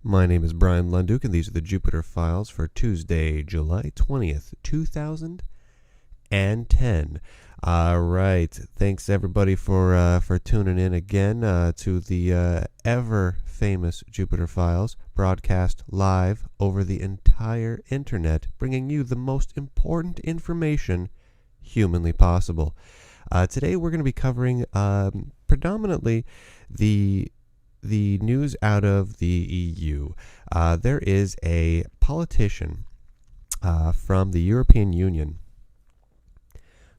My name is Bryan Lunduke, and these are the Jupiter Files for Tuesday, July 20th, 2010. All right. Thanks, everybody, for tuning in again to the ever-famous Jupiter Files, broadcast live over the entire internet, bringing you the most important information humanly possible. Today, we're going to be covering predominantly the news out of the EU. There is a politician from the European Union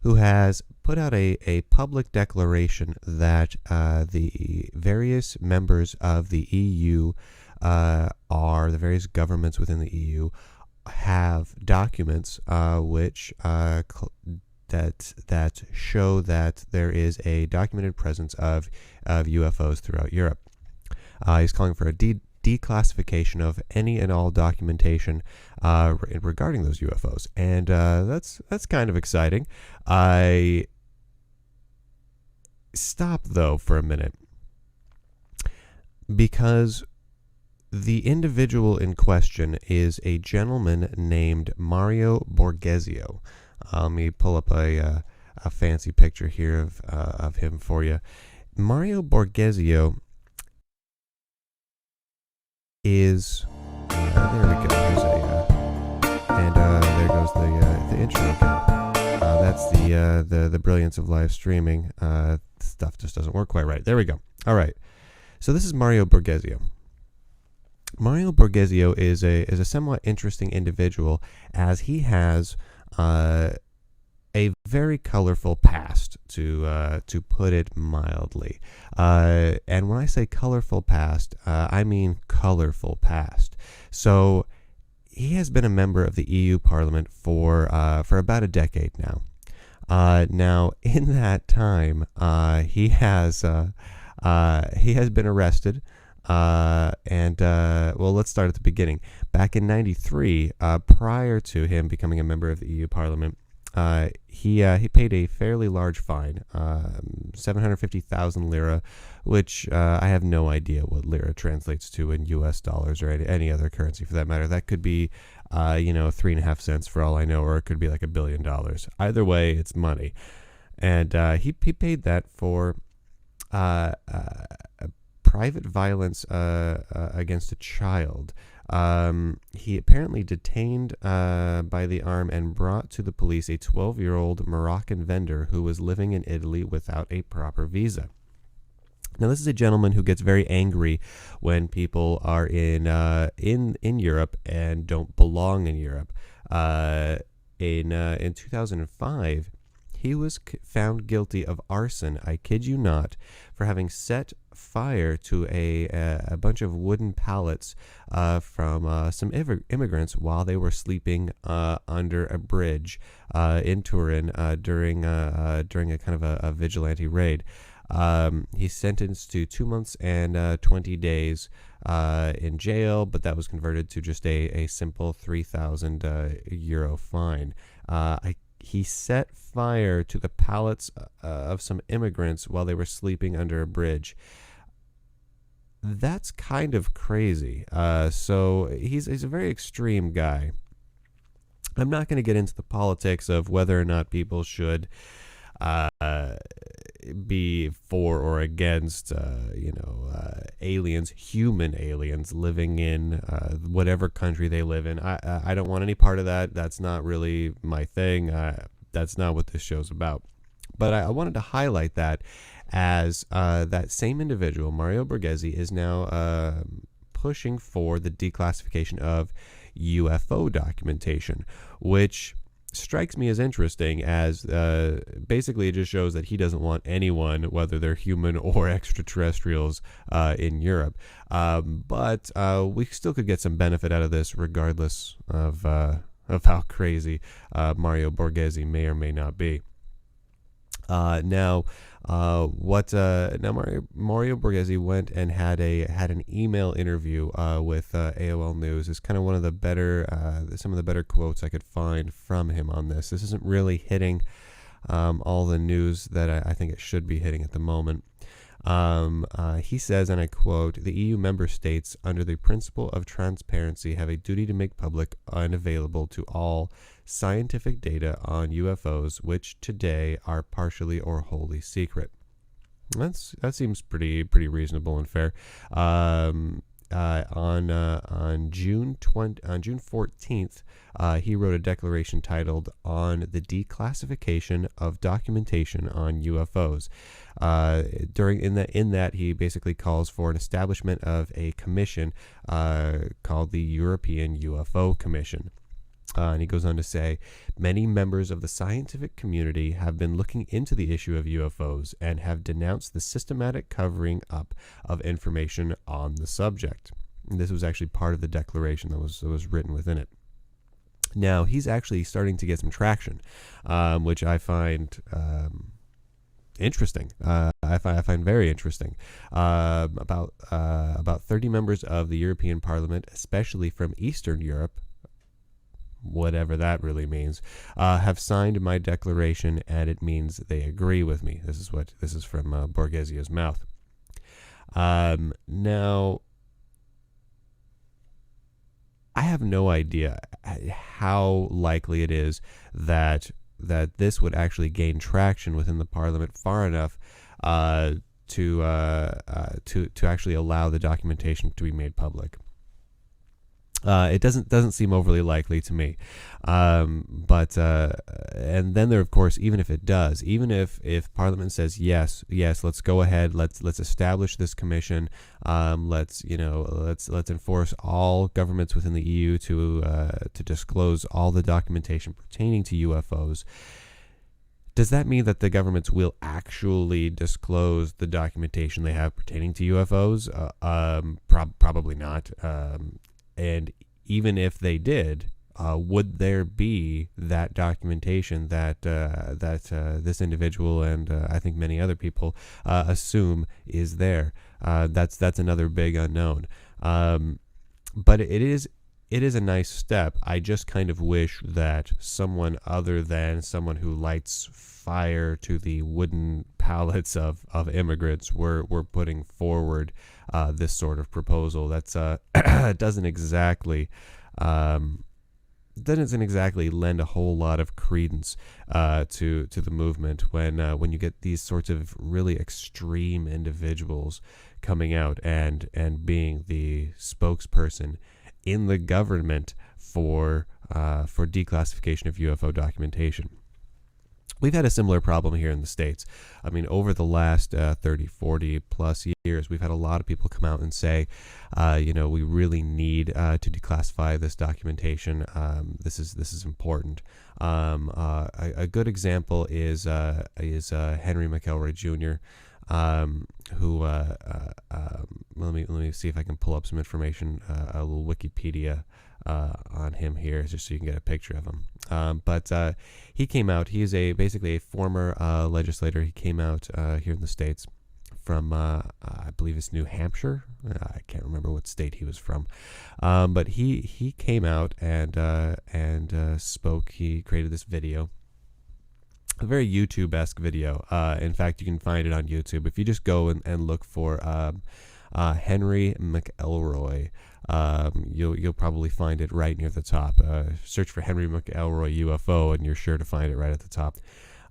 who has put out a public declaration that the various members of the EU the various governments within the EU have documents which that show that there is a documented presence of UFOs throughout Europe. He's calling for a declassification of any and all documentation regarding those UFOs, and that's kind of exciting. I stop though for a minute because the individual in question is a gentleman named Mario Borghezio. Let me pull up a fancy picture here of him for you. Mario Borghezio is there we go. Here's and there goes the intro again. That's the brilliance of live streaming. Stuff just doesn't work quite right. There we go. All right. So this is Mario Borghezio. Mario Borghezio is a somewhat interesting individual, as he has a very colorful past, to put it mildly. And when I say colorful past, I mean colorful past. So he has been a member of the EU Parliament for about a decade now. Now, in that time, he has been arrested. Well, let's start at the beginning. Back in '93, prior to him becoming a member of the EU Parliament, he paid a fairly large fine, 750,000 lira, which I have no idea what lira translates to in U.S. dollars or any other currency for that matter. That could be, 3.5 cents for all I know, or it could be like $1 billion. Either way, it's money, and he paid that for private violence against a child. He apparently detained by the arm and brought to the police a 12-year-old Moroccan vendor who was living in Italy without a proper visa. Now, this is a gentleman who gets very angry when people are in Europe and don't belong in Europe. In 2005, he was found guilty of arson, I kid you not, for having set fire to a bunch of wooden pallets from some immigrants while they were sleeping under a bridge in Turin during a kind of a vigilante raid. He's sentenced to 2 months and 20 days in jail, but that was converted to just a simple 3,000 euro fine. He set fire to the pallets of some immigrants while they were sleeping under a bridge. That's kind of crazy. So he's a very extreme guy. I'm not going to get into the politics of whether or not people should be for or against, aliens, human aliens living in whatever country they live in. I don't want any part of that. That's not really my thing. That's not what this show's about. But I wanted to highlight that as that same individual, Mario Borghesi, is now pushing for the declassification of UFO documentation, which strikes me as interesting, as basically it just shows that he doesn't want anyone, whether they're human or extraterrestrials, in Europe. But we still could get some benefit out of this, regardless of how crazy Mario Borghesi may or may not be. Now Mario Borghesi went and had an email interview with AOL News. Is kind of one of the better some of the better quotes I could find from him on this. This isn't really hitting all the news that I think it should be hitting at the moment. He says, and I quote, "The EU member states, under the principle of transparency, have a duty to make public and available to all scientific data on UFOs, which today are partially or wholly secret." That seems pretty reasonable and fair. On June 14th, he wrote a declaration titled "On the Declassification of Documentation on UFOs." In that he basically calls for an establishment of a commission called the European UFO Commission. And he goes on to say, "Many members of the scientific community have been looking into the issue of UFOs and have denounced the systematic covering up of information on the subject." And this was actually part of the declaration that was written within it. Now, he's actually starting to get some traction, which I find interesting. I find very interesting. About 30 members of the European Parliament, especially from Eastern Europe, whatever that really means, have signed my declaration, and it means they agree with me. This is from Borghesia's mouth. Now, I have no idea how likely it is that this would actually gain traction within the Parliament far enough to actually allow the documentation to be made public. It doesn't seem overly likely to me, but and then there, of course, even if it does, even if Parliament says yes, let's go ahead, let's establish this commission, let's enforce all governments within the EU to disclose all the documentation pertaining to UFOs. Does that mean that the governments will actually disclose the documentation they have pertaining to UFOs? Probably not. And even if they did, would there be that documentation that this individual and I think many other people assume is there? That's another big unknown. But it is a nice step. I just kind of wish that someone other than someone who lights fire to the wooden pallets of immigrants were putting forward this sort of proposal. That's doesn't exactly lend a whole lot of credence to the movement when you get these sorts of really extreme individuals coming out and being the spokesperson in the government for declassification of UFO documentation. We've had a similar problem here in the States. I mean, over the last 30, 40 plus years, we've had a lot of people come out and say, we really need to declassify this documentation. This is important. A good example is Henry McElroy Jr., who let me see if I can pull up some information, a little Wikipedia on him here, just so you can get a picture of him. But he came out. He is basically a former legislator. He came out here in the States from, I believe it's New Hampshire. I can't remember what state he was from. But he came out and spoke. He created this video. A very YouTube-esque video. In fact, you can find it on YouTube. If you just go and look for Henry McElroy, you'll probably find it right near the top. Search for Henry McElroy UFO, and you're sure to find it right at the top.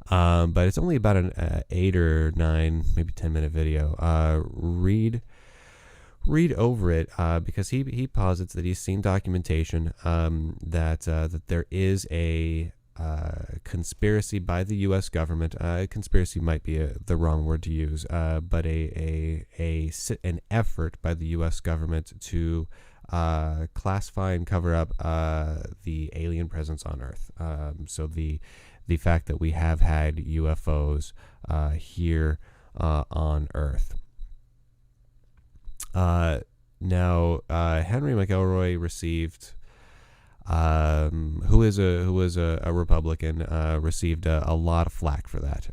But it's only about an 8 or 9, maybe 10-minute video. Read over it because he posits that he's seen documentation that there is a conspiracy by the U.S. government. Conspiracy might be the wrong word to use, but an effort by the U.S. government to classify and cover up the alien presence on Earth. So the fact that we have had UFOs here on Earth. Now, Henry McElroy received. Who was a Republican, received a lot of flack for that.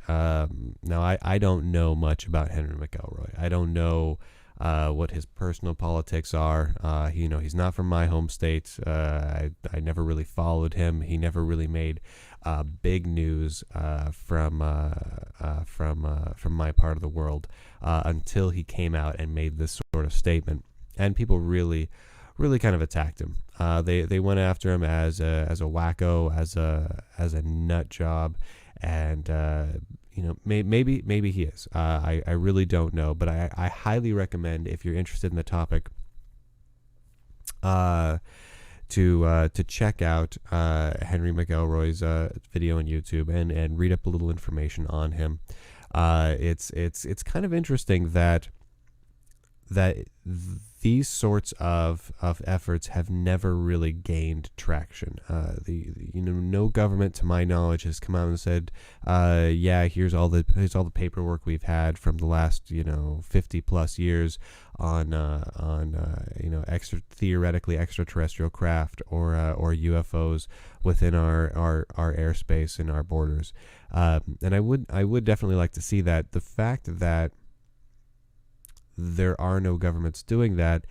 Now, I don't know much about Henry McElroy. I don't know what his personal politics are. He's not from my home state. I never really followed him. He never really made big news from my part of the world until he came out and made this sort of statement, and people really kind of attacked him. They went after him as a wacko, as a nut job, and maybe he is. I really don't know, but I highly recommend, if you're interested in the topic, to check out Henry McElroy's video on YouTube and read up a little information on him. It's kind of interesting that these sorts of efforts have never really gained traction. No government, to my knowledge, has come out and said, here's all the paperwork we've had from the last 50 plus years on theoretically extraterrestrial craft or UFOs within our airspace and our borders. And I would definitely like to see that. The fact that there are no governments doing that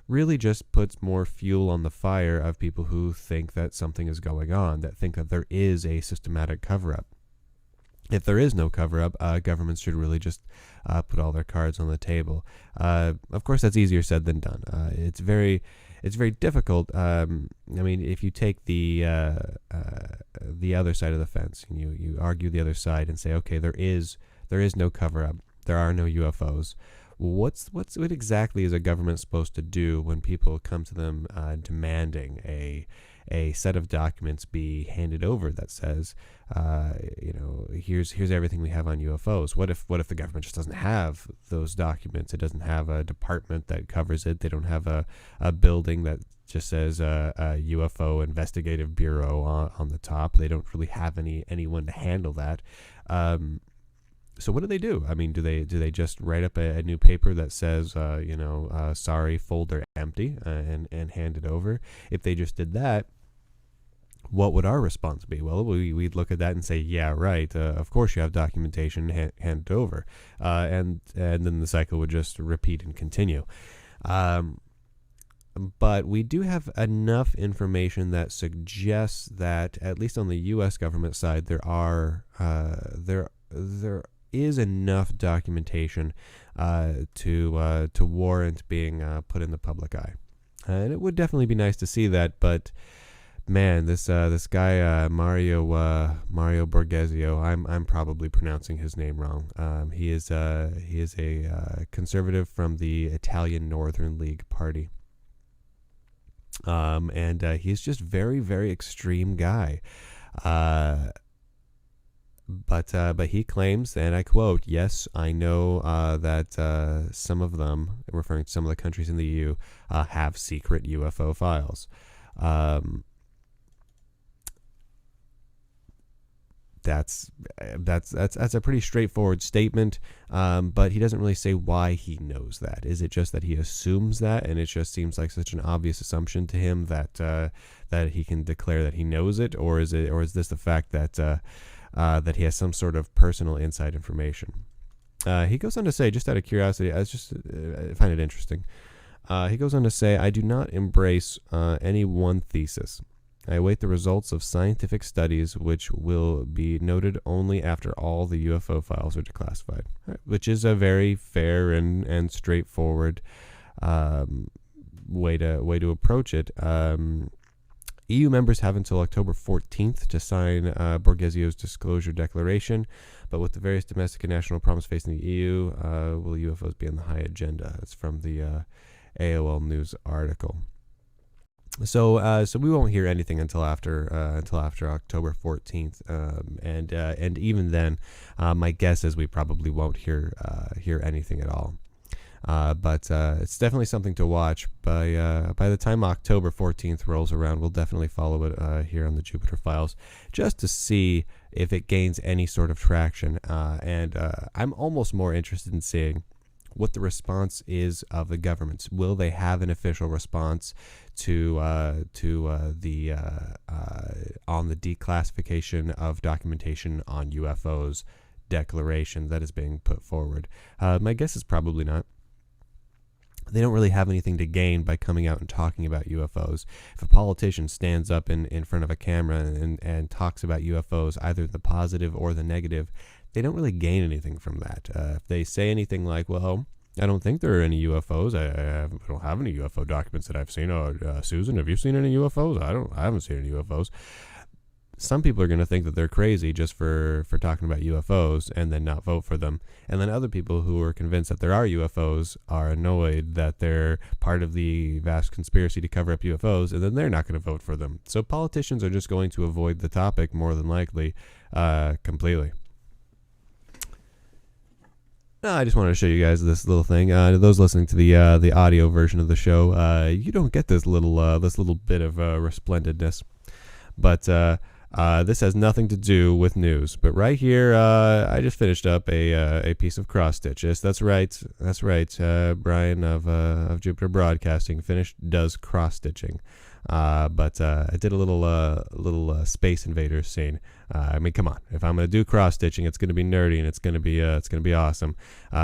really just puts more fuel on the fire of people who think that something is going on, that think that there is a systematic cover-up. If there is no cover-up, governments should really just put all their cards on the table. Of course, that's easier said than done. It's very difficult. If you take the other side of the fence, and you argue the other side and say, okay, there is no cover-up, there are no UFOs. What exactly is a government supposed to do when people come to them demanding a set of documents be handed over that says, here's everything we have on UFOs? What if the government just doesn't have those documents? It doesn't have a department that covers it. They don't have a building that just says a UFO Investigative Bureau on the top. They don't really have anyone to handle that. So what do they do? I mean, do they just write up a new paper that says, sorry, folder empty, and hand it over? If they just did that, what would our response be? Well, we'd look at that and say, yeah, right. Of course you have documentation, hand it over, and then the cycle would just repeat and continue. But we do have enough information that suggests that, at least on the U.S. government side, there is enough documentation to warrant being put in the public eye, and it would definitely be nice to see that. But man, this guy Mario Borghezio, I'm probably pronouncing his name wrong. He is a conservative from the Italian Northern League Party, and he's just very, very extreme guy. But he claims, and I quote, "Yes, I know that some of them," referring to some of the countries in the EU, have secret UFO files. That's a pretty straightforward statement, but he doesn't really say why he knows that. Is it just that he assumes that, and it just seems like such an obvious assumption to him that he can declare that he knows it, or is this the fact that that he has some sort of personal inside information? He goes on to say, just out of curiosity, I find it interesting. He goes on to say, "I do not embrace any one thesis. I await the results of scientific studies, which will be noted only after all the UFO files are declassified," which is a very fair and straightforward way to approach it. EU members have until October 14th to sign Borghezio's disclosure declaration, but with the various domestic and national problems facing the EU, will UFOs be on the high agenda? That's from the AOL News article. So we won't hear anything until after October 14th, and even then, my guess is we probably won't hear anything at all. But it's definitely something to watch. By the time October 14th rolls around, we'll definitely follow it here on the Jupiter Files, just to see if it gains any sort of traction. And I'm almost more interested in seeing what the response is of the governments. Will they have an official response to the on the declassification of documentation on UFOs declaration that is being put forward? My guess is probably not. they don't really have anything to gain by coming out and talking about UFOs. If a politician stands up in front of a camera and talks about UFOs, either the positive or the negative, they don't really gain anything from that. If they say anything like, well, I don't think there are any UFOs. I don't have any UFO documents that I've seen. Susan, have you seen any UFOs? I haven't seen any UFOs. Some people are going to think that they're crazy just for talking about UFOs and then not vote for them. And then other people who are convinced that there are UFOs are annoyed that they're part of the vast conspiracy to cover up UFOs, and then they're not going to vote for them. So politicians are just going to avoid the topic more than likely completely. I just wanted to show you guys this little thing. Those listening to the audio version of the show, you don't get this little bit of resplendentness. But this has nothing to do with news. But right here, I just finished up a piece of cross stitch. Yes, that's right. Bryan of Jupiter Broadcasting does cross stitching. But I did a little Space Invaders scene. I mean, come on! If I'm gonna do cross stitching, it's gonna be nerdy and it's gonna be awesome.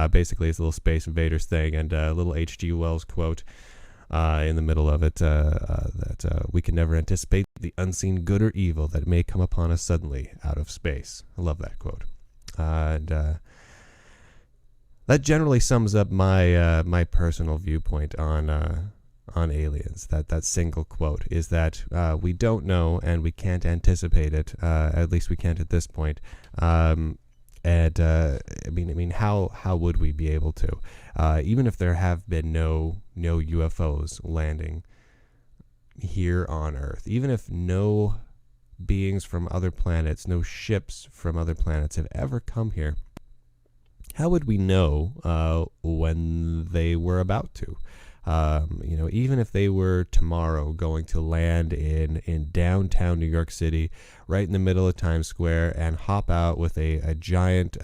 Basically, it's a little Space Invaders thing and a little H.G. Wells quote in the middle of it that we can never anticipate the unseen good or evil that may come upon us suddenly out of space. I love that quote, and that generally sums up my personal viewpoint on aliens. That single quote is that we don't know and we can't anticipate it. At least we can't at this point. And I mean, how would we be able to? Even if there have been no UFOs landing here on Earth, even if no beings from other planets, no ships from other planets have ever come here, how would we know when they were about to? Even if they were tomorrow going to land in downtown New York City, right in the middle of Times Square, and hop out with a giant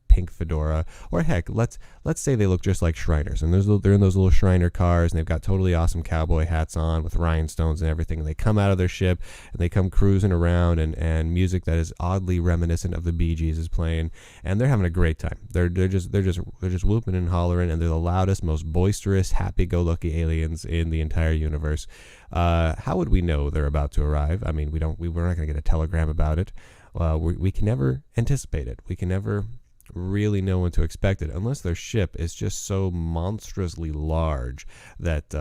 pink fedora, or heck, let's say they look just like Shriners, and they're in those little Shriner cars, and they've got totally awesome cowboy hats on with rhinestones and everything, and they come out of their ship and they come cruising around, and music that is oddly reminiscent of the Bee Gees is playing, and they're having a great time. They're just whooping and hollering, and they're the loudest, most boisterous, happy-go-lucky aliens in the entire universe. How would we know they're about to arrive? I mean, we're not going to get a telegram about it. We can never anticipate it. We can never really know when to expect it, unless their ship is just so monstrously large that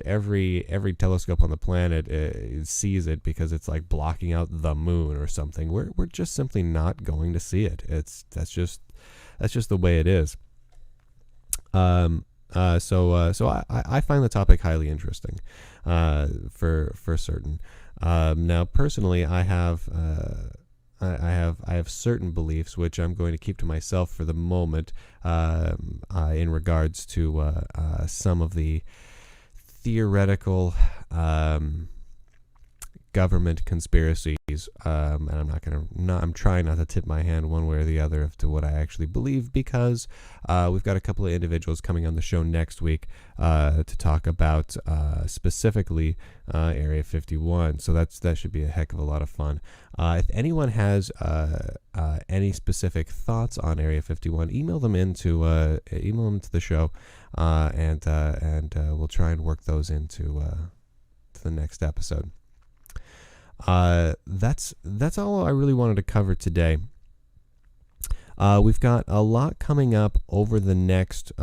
every telescope on the planet sees it because it's like blocking out the moon or something. We're just simply not going to see it. That's just the way it is. So I find the topic highly interesting, for certain. Now, personally, I have certain beliefs which I'm going to keep to myself for the moment, in regards to some of the theoretical government conspiracies, and I'm trying not to tip my hand one way or the other as to what I actually believe, because we've got a couple of individuals coming on the show next week to talk about specifically Area 51. So that should be a heck of a lot of fun. If anyone has any specific thoughts on Area 51, email them into the show, and we'll try and work those into the next episode. That's all I really wanted to cover today. We've got a lot coming up over the next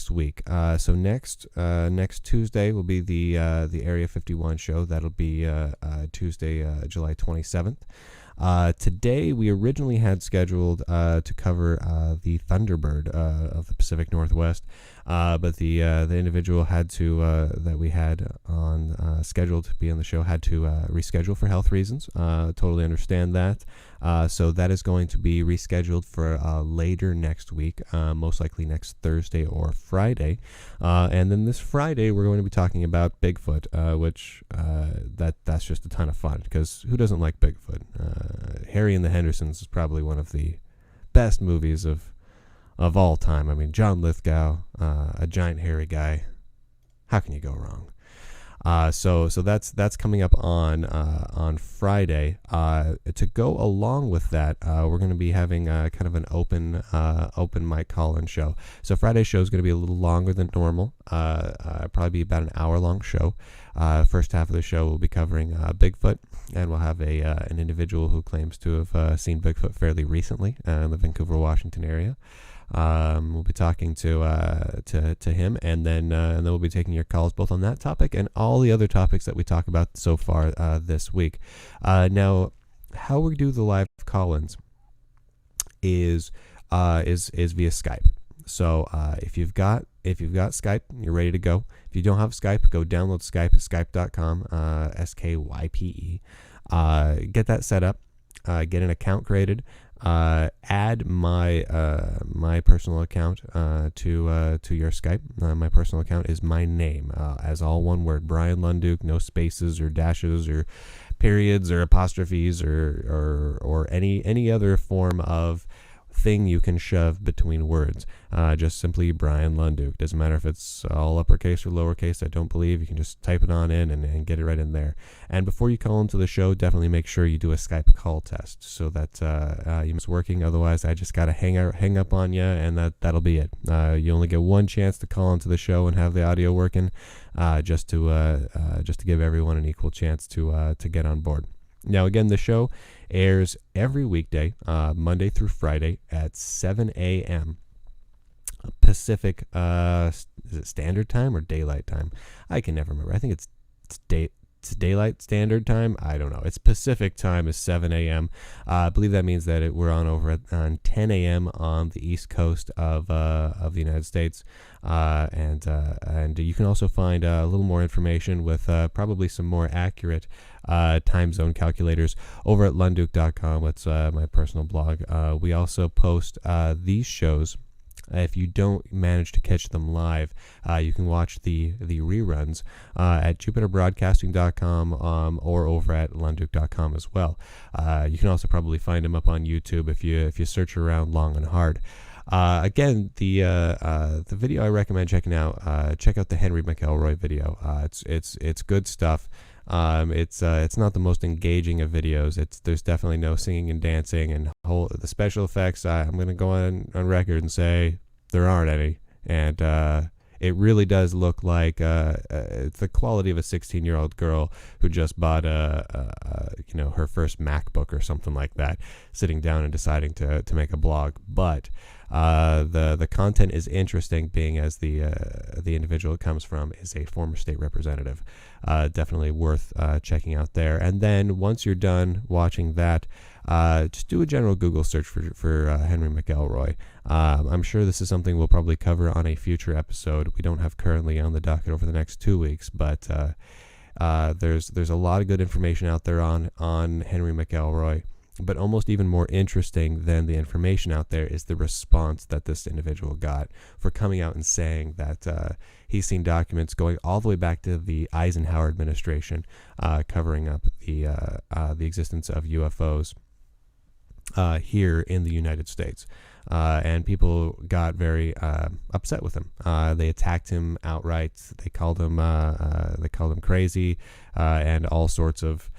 week. So next Tuesday will be the Area 51 show. That'll be Tuesday, July 27th. Today we originally had scheduled to cover the Thunderbird of the Pacific Northwest, but the individual had to that we had on scheduled to be on the show had to reschedule for health reasons. Totally understand that. So that is going to be rescheduled for later next week, most likely next Thursday or Friday. And then this Friday we're going to be talking about Bigfoot, which that's just a ton of fun, because who doesn't like Bigfoot? Harry and the Hendersons is probably one of the best movies of all time. I mean, John Lithgow, a giant hairy guy. How can you go wrong? So that's coming up on Friday. To go along with that, we're going to be having kind of an open mic call-in show. So Friday's show is going to be a little longer than normal. Probably be about an hour-long show. First half of the show will be covering Bigfoot, and we'll have an individual who claims to have seen Bigfoot fairly recently in the Vancouver, Washington area. We'll be talking to him, and then we'll be taking your calls both on that topic and all the other topics that we talk about so far this week. Now, how we do the live call-ins is via Skype. So if you've got Skype, you're ready to go. If you don't have Skype, go download Skype at skype.com, SKYPE. Get that set up. Get an account created. Add my personal account to your Skype. My personal account is my name, as all one word, Bryan Lunduke, no spaces or dashes or periods or apostrophes or any other form of thing you can shove between words. Just simply Bryan Lunduke. Doesn't matter if it's all uppercase or lowercase. I don't believe. You can just type it on in and get it right in there. And before you call into the show, definitely make sure you do a Skype call test so that it's working. Otherwise, I just gotta hang up on you, and that'll be it. You only get one chance to call into the show and have the audio working, just to give everyone an equal chance to get on board. Now, again, the show airs every weekday, Monday through Friday at 7 a.m. Pacific. Is it Standard Time or Daylight Time? I can never remember. I think it's Daylight Standard Time. I don't know. It's Pacific Time is 7 a.m. I believe that means that we're on over on 10 a.m. on the East Coast of the United States. And you can also find a little more information with probably some more accurate time zone calculators over at lunduke.com. That's my personal blog. We also post these shows. If you don't manage to catch them live, you can watch the reruns at jupiterbroadcasting.com or over at lunduke.com as well. You can also probably find them up on YouTube if you search around long and hard. Again, the video I recommend checking out. Check out the Henry McElroy video. It's good stuff. It's not the most engaging of videos. There's definitely no singing and dancing and the special effects. I'm gonna go on record and say there aren't any, and it really does look like it's the quality of a 16-year-old girl who just bought her first MacBook or something like that, sitting down and deciding to make a blog. But the content is interesting, being as the individual it comes from is a former state representative. Definitely worth checking out there. And then once you're done watching that, just do a general Google search for Henry McElroy. I'm sure this is something we'll probably cover on a future episode. We don't have currently on the docket over the next 2 weeks, but there's a lot of good information out there on Henry McElroy. But almost even more interesting than the information out there is the response that this individual got for coming out and saying that he's seen documents going all the way back to the Eisenhower administration, covering up the existence of UFOs here in the United States. And people got very upset with him. They attacked him outright. They called him crazy, and all sorts of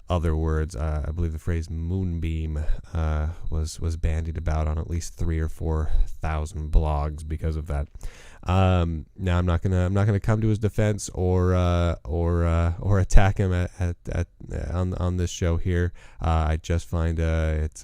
other words. I believe the phrase moonbeam was bandied about on at least 3,000 or 4,000 blogs because of that. Now I'm not gonna come to his defense or attack him on this show here. I just find it's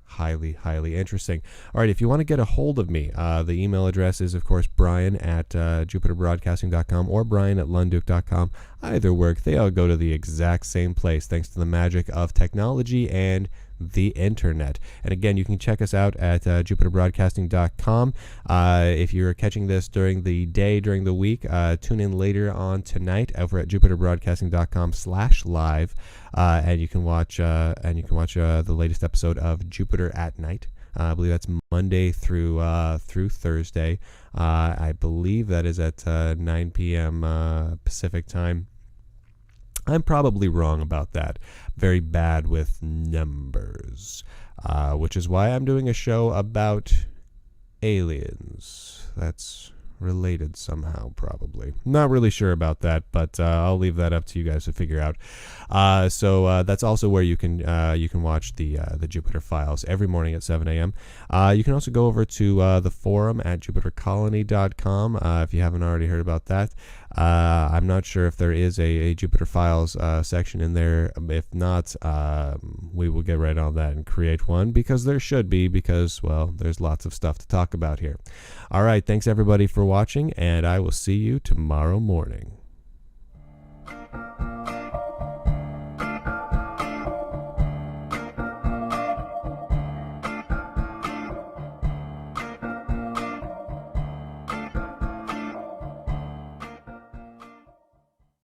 highly interesting. All right, if you want to get a hold of me, the email address is, of course, Bryan at jupiterbroadcasting.com or Bryan at lunduke.com. Either work. They all go to the exact same place, thanks to the magic of technology and the internet. And again, you can check us out at jupiterbroadcasting.com. If you're catching this during the day, during the week, tune in later on tonight over at jupiterbroadcasting.com/live, and you can watch the latest episode of Jupiter at Night. I believe that's Monday through Thursday. I believe that is at 9 p.m. Pacific time. I'm probably wrong about that. Very bad with numbers, which is why I'm doing a show about aliens. That's related somehow, probably. Not really sure about that, but I'll leave that up to you guys to figure out. So that's also where you can watch the Jupiter Files every morning at 7 a.m. You can also go over to the forum at jupitercolony.com if you haven't already heard about that. I'm not sure if there is a Jupiter Files section in there. If not, we will get right on that and create one, because there should be, because, well, there's lots of stuff to talk about here. All right, thanks everybody for watching, and I will see you tomorrow morning.